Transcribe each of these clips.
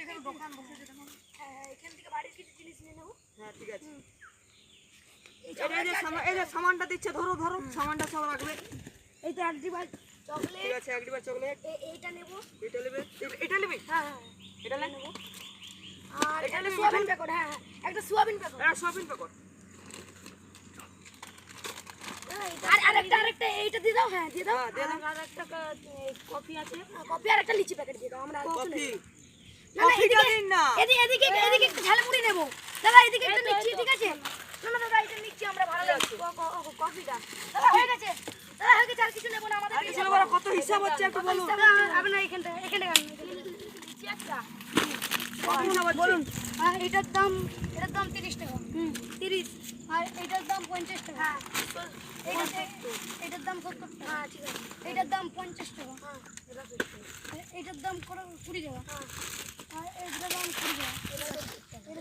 দেখো দোকান বসেছে দেখো। হ্যাঁ এখান থেকে বাড়ির কিছু জিনিস নিয়ে নেবো। হ্যাঁ ঠিক আছে। এই যে সামানটা দিচ্ছে, ধরো ধরো সামানটা সব রাখবে। এই তো এক ডিবা চকলেট। ঠিক আছে, এক ডিবা চকলেট। এইটা নেবো। এটা নেবে, এটা নেবে। হ্যাঁ এটা নেবো। আর একটা সোয়াবিন প্যাকেট। হ্যাঁ একটা সোয়াবিন প্যাকেট। এটা সোয়াবিন প্যাকেট। আর আরেকটা এইটা দিয়ে দাও। হ্যাঁ দিয়ে দাও। হ্যাঁ দিয়ে দাও। আর একটা কফি আছে। কফি আর একটা লিচি প্যাকেট দিয়ে দাও। আমরা কফি। না না কফিটা দিন না। এদিকে একটু ঝালমুড়ি নেব। দাদা এদিকে একটু নিচ্ছি, ঠিক আছে? না না দাদা এটা নিচ্ছি আমরা, ভালো লাগছে কফিটা। দাদা হয়ে গেছে। দাদা হয়ে গেছে, আর কিছু নেব না আমাদের। চলো বড়, কত হিসাব হচ্ছে একটু বলুন। আপনি এখানটা নিচ্ছি একটা। কত হিসাব হচ্ছে? বলুন। আর এটার দাম 30 টাকা। 30। আর এটার দাম 50 টাকা। হ্যাঁ। এটার দাম 70 টাকা। হ্যাঁ ঠিক আছে। এটার দাম 50 টাকা। হ্যাঁ এটার দাম 20 টাকা। হ্যাঁ আর এটার দাম 20 টাকা।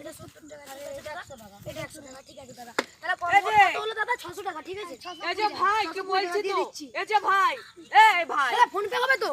এটা 70 টাকা। আর এটা 100 টাকা। এটা 100 টাকা, ঠিক আছে দাদা। তাহলে কত হলো দাদা? 600 টাকা, ঠিক আছে? এই যে ভাই কি বলছি তো, এই যে ভাই, এই ভাই দাদা ফোন পে হবে তো?